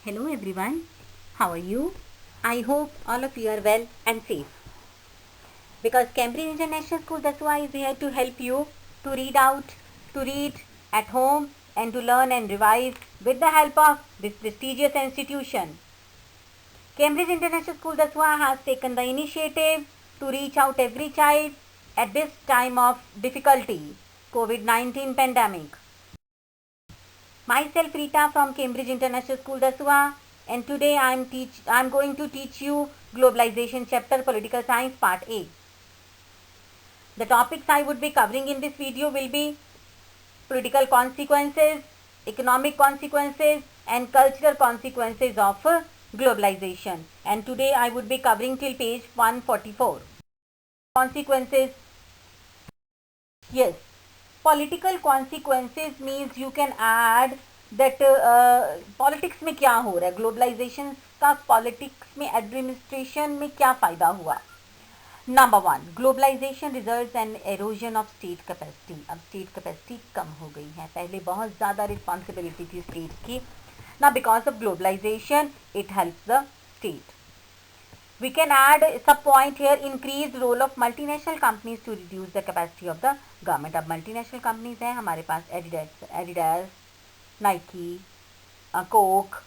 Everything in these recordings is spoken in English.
Hello everyone, how are you? I hope all of you are well and safe. Because Cambridge International School Daswa is here to help you to read at home and to learn and revise with the help of this prestigious institution. Cambridge International School Daswa has taken the initiative to reach out every child at this time of difficulty, COVID-19 pandemic. Myself Rita from Cambridge International School Daswa, and today I am going to teach you Globalization chapter Political Science part A. The topics I would be covering in this video will be political consequences, economic consequences and cultural consequences of globalization, and today I would be covering till page 144. Consequences. Yes, political consequences means you can add that politics में क्या हो रहा है, globalisation का politics में administration में क्या फ़ायदा हुआ. Number 1, globalisation results and erosion of state capacity. अब स्टेट कैपेसिटी कम हो गई है, पहले बहुत ज़्यादा रिस्पॉन्सिबिलिटी थी स्टेट की. ना because of globalisation it helps the state. We can add sub point here, increased role of multinational companies to reduce the capacity of the government. अब multinational companies हैं हमारे पास, Adidas, Nike, Coke,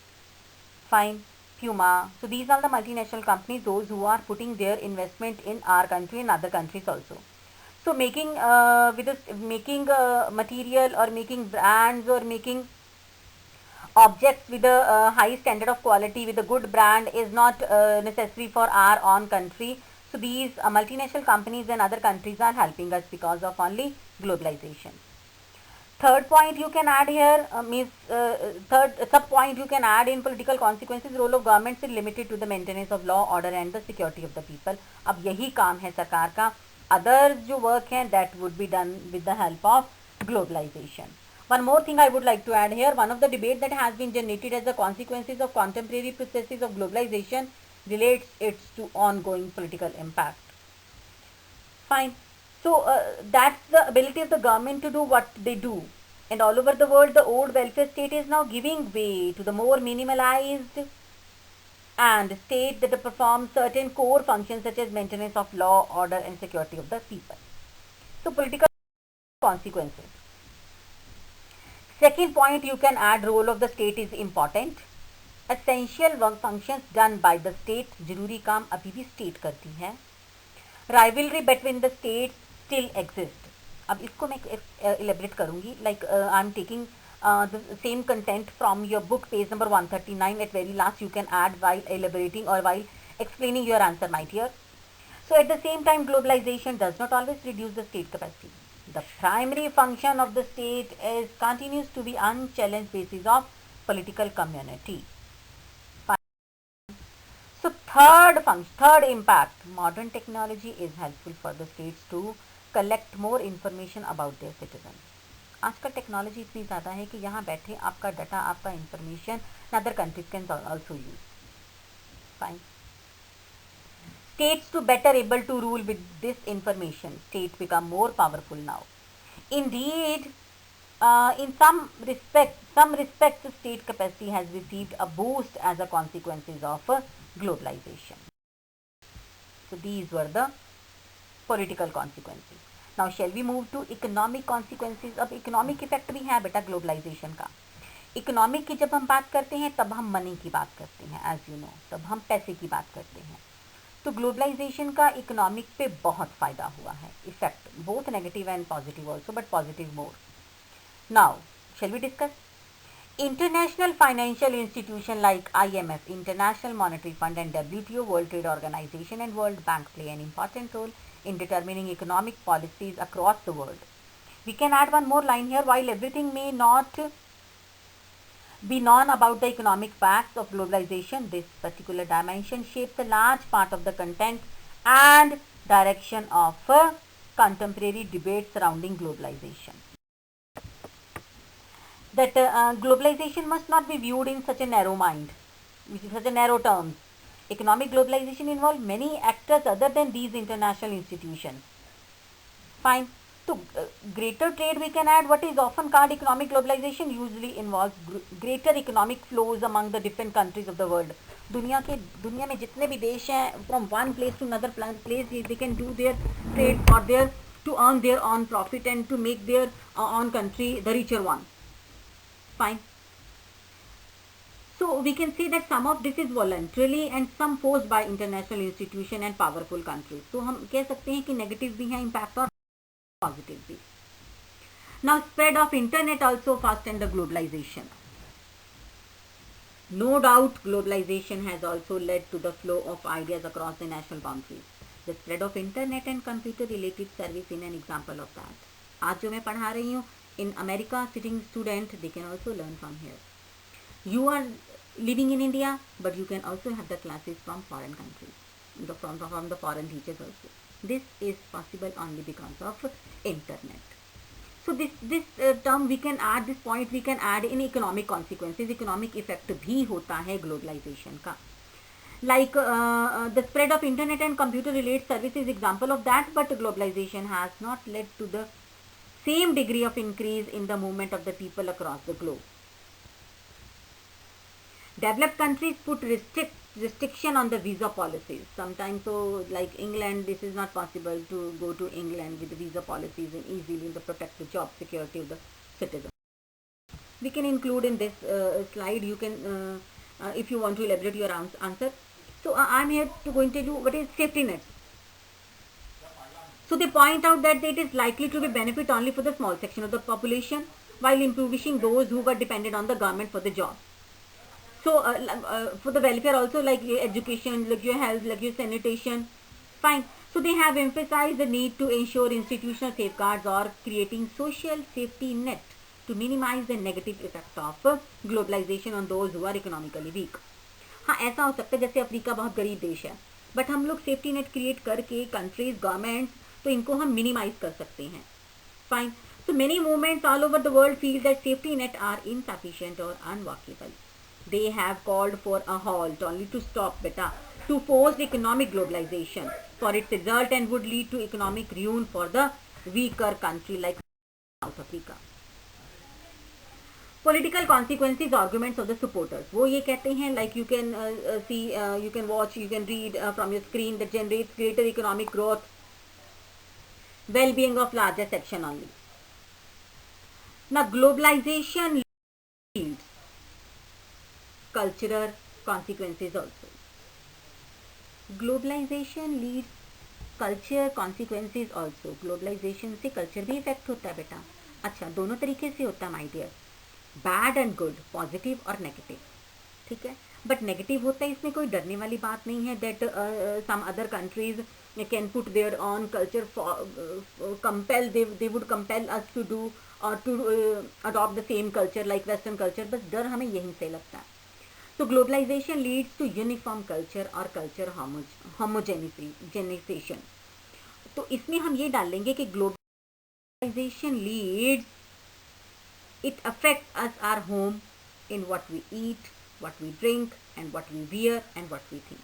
fine, Puma. So these are the multinational companies, those who are putting their investment in our country and other countries also. So making material or making brands or making objects with a high standard of quality with a good brand is not necessary for our own country. So these multinational companies in other countries are helping us because of only globalization. Third point you can add here third sub point you can add in political consequences, role of governments is limited to the maintenance of law, order and the security of the people. अब यही काम है सरकार का. Other जो work है that would be done with the help of globalization. One more thing I would like to add here, one of the debate that has been generated as the consequences of contemporary processes of globalization relates it to ongoing political impact. Fine. So that's the ability of the government to do what they do. And all over the world, the old welfare state is now giving way to the more minimalized and state that performs certain core functions such as maintenance of law, order and security of the people. So political consequences. Second point you can add, role of the state is important. Essential work functions done by the state, जरूरी काम अभी भी state करती है. Rivalry between the states still exist. अब इसको मैं elaborate करूँगी. Like I am taking the same content from your book, page number 139. At very last you can add while elaborating or while explaining your answer, my dear. So at the same time, globalization does not always reduce the state capacity. The primary function of the state continues to be unchallenged basis of political community. So third impact, modern technology is helpful for the states to collect more information about their citizens. आजकल technology इतनी ज़्यादा है कि यहाँ बैठे आपका data, आपका information other countries can also use. Fine. States to better able to rule with this information. States become more powerful now. Indeed, in some respects, state capacity has received a boost as a consequences of globalization. So these were the political consequences. Now shall we move to economic consequences? अब economic effect भी है बेटा globalization का. Economic की जब हम बात करते हैं तब हम मनी की बात करते हैं, as you know, तब हम पैसे की बात करते हैं. तो ग्लोबलाइजेशन का इकोनॉमिक पे बहुत फ़ायदा हुआ है, effect both negative and positive also, but positive more. Now shall we discuss. International financial institution like IMF, international monetary fund and WTO, world trade organisation and world bank play an important role in determining economic policies across the world. We can add one more line here. While everything may not be known about the economic facts of globalization, this particular dimension shapes a large part of the content and direction of contemporary debate surrounding globalization. That globalization must not be viewed in such a narrow mind, such a narrow terms. Economic globalization involves many actors other than these international institutions. Fine. So greater trade we can add. What is often called economic globalization usually involves greater economic flows among the different countries of the world. दुनिया में जितने भी देश हैं, from one place to another place, they can do their trade for their to earn their own profit and to make their own country the richer one. Fine. So we can say that some of this is voluntarily and some forced by international institution and powerful countries. तो हम कह सकते हैं कि negative भी है impact और positive भी. Now spread of internet also fastened the globalization. No doubt globalization has also led to the flow of ideas across the national boundaries. The spread of internet and computer related service in an example of that. आज जो मैं पढ़ा रही हूँ, in America sitting student they can also learn from here. You are living in India, but you can also have the classes from foreign countries, from the foreign teachers also. This is possible only because of internet. So this term we can add, this point we can add in economic consequences. Economic effect भी होता है globalization का. Like the spread of internet and computer related services example of that, but globalization has not led to the same degree of increase in the movement of the people across the globe. Developed countries put restriction on the visa policies. Sometimes, so like England, this is not possible to go to England with the visa policies and easily to protect the job security of the citizen. We can include in this slide. You can, if you want to elaborate your answer. So I'm here to go and tell you what is safety net. So they point out that it is likely to be benefit only for the small section of the population, while impoverishing those who were dependent on the government for the job. So for the welfare also, like your education, like your health, like your sanitation, fine. So they have emphasized the need to ensure institutional safeguards or creating social safety net to minimize the negative effect of globalization on those who are economically weak. हाँ, ऐसा हो सकता है जैसे Africa बहुत गरीब देश है, बट हम लोग सेफ्टी नेट क्रिएट करके कंट्रीज गवर्नमेंट्स, तो इनको हम मिनिमाइज कर सकते हैं. Fine. So many movements all over the world feel that safety net are insufficient or unworkable. They have called for a halt only to stop to force economic globalization for its result and would lead to economic ruin for the weaker country like South Africa. Political consequences arguments of the supporters. वो ये कहते हैं, like you can see, you can watch, you can read from your screen, that generates greater economic growth, well-being of larger section only. Now globalization leads cultural consequences also. Globalization leads culture consequences also. Globalization से culture भी effect होता है बेटा. अच्छा, दोनों तरीके से होता है my dear, bad and good, positive और नेगेटिव. ठीक है, बट नेगेटिव होता है, इसमें कोई डरने वाली बात नहीं है. That some other countries can put their own culture, compel, they would compel us to do और to adopt the same culture like western culture. बस डर हमें यहीं से लगता है. तो globalization leads to uniform culture और कल्चर होमोजेनाइजेशन. तो इसमें हम ये डालेंगे कि globalization leads, it affects us our home in what we eat, what we drink, and what we wear, and what we think.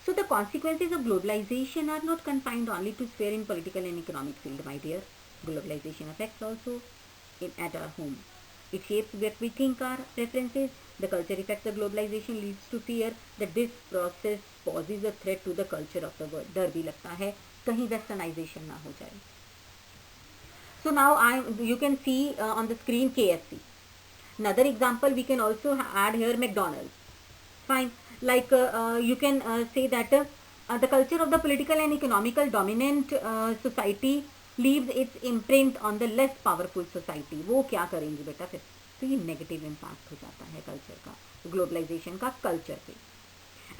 So the consequences of globalization are not confined only to sphere in political and economic field, my dear. Globalization affects also at our home. It shapes what we think, our preferences. The culture effect of globalization leads to fear that this process poses a threat to the culture of the world. डर भी लगता है कहीं westernization ना हो जाए. So now you can see on the screen KFC. Another example we can also add here McDonald's. Fine. Like you can say that the culture of the political and economical dominant society leaves its imprint on the less powerful society. वो क्या करेंगे बेटा फिर? तो ये negative impact हो जाता है कल्चर का, ग्लोबलाइजेशन का कल्चर पे.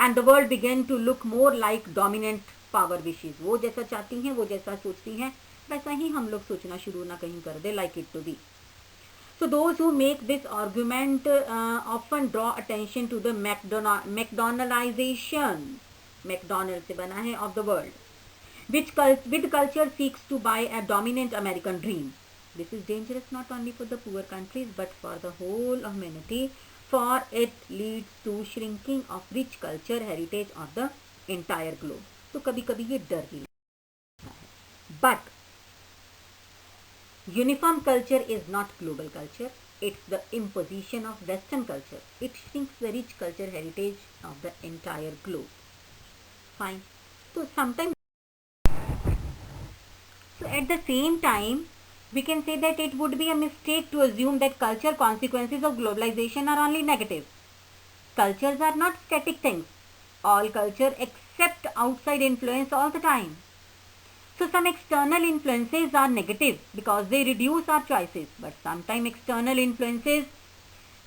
And the world began to look more like dominant power wishes. वो जैसा चाहती हैं, वो जैसा सोचती हैं, वैसा ही हम लोग सोचना शुरू ना कहीं कर दे, like it to be. So those who make this argument often draw attention to the McDonaldization, McDonald's से बना है, of the world, which with culture seeks to buy a dominant American dream. This is dangerous not only for the poor countries but for the whole humanity, for it leads to shrinking of rich culture heritage of the entire globe. तो कभी कभी ये डर भी लगता है. But Uniform culture is not global culture. It's the imposition of Western culture. It shrinks the rich culture heritage of the entire globe. Fine. So sometimes, so at the same time, we can say that it would be a mistake to assume that culture consequences of globalization are only negative. Cultures are not static things. All culture accept outside influence all the time. So some external influences are negative because they reduce our choices, but sometimes external influences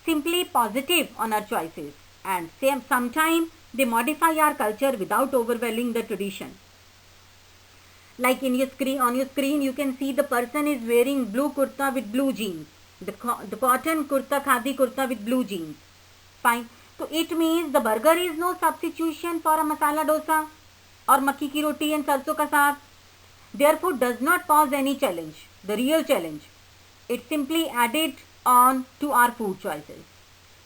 simply positive on our choices, and sometimes they modify our culture without overwhelming the tradition. Like in your screen, on your screen, you can see the person is wearing blue kurta with blue jeans. The cotton kurta, khadi kurta with blue jeans. Fine. So it means the burger is no substitution for a masala dosa or makki ki roti and sarson ka saag. Therefore, does not pose any challenge, the real challenge. It simply added on to our food choices.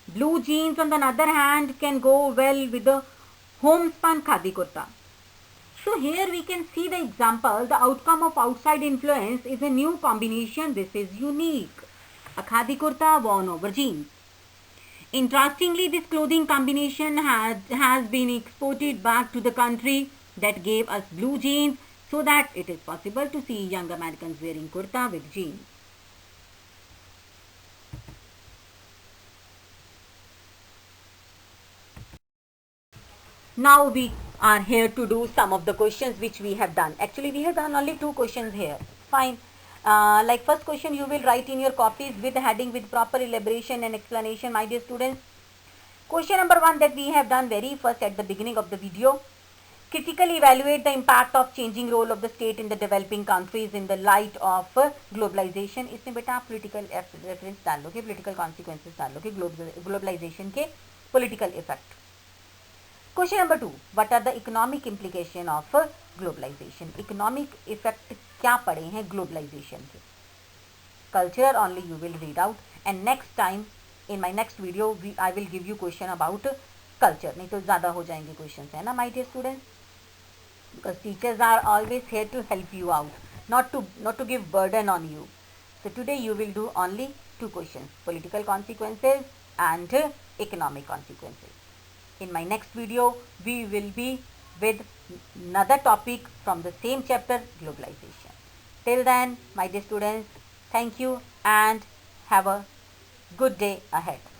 Blue jeans, on the other hand, can go well with the homespun khadi kurta. So here we can see the example. The outcome of outside influence is a new combination. This is unique. A khadi kurta worn over jeans. Interestingly, this clothing combination has been exported back to the country that gave us blue jeans, so that it is possible to see young Americans wearing kurta with jeans. Now we are here to do some of the questions which we have done. Actually, we have done only 2 questions here. Fine. Like first question you will write in your copies with heading with proper elaboration and explanation, my dear students. Question number 1 that we have done very first at the beginning of the video. Critically evaluate the impact of changing role of the state in the developing countries in the light of globalization. इसमें बेटा आप political reference डाल लोगे, political consequences डाल लोगे, globalization के political effect. Question number 2. What are the economic implication of globalization? Economic effect क्या पड़े हैं globalization के? Culture only you will read out, and next time in my next video I will give you question about culture. नहीं तो ज़्यादा हो जाएंगे questions है ना my dear students? Because teachers are always here to help you out, not to give burden on you. So today you will do only 2 questions: political consequences and economic consequences. In my next video we will be with another topic from the same chapter, globalization. Till then, my dear students, thank you and have a good day ahead.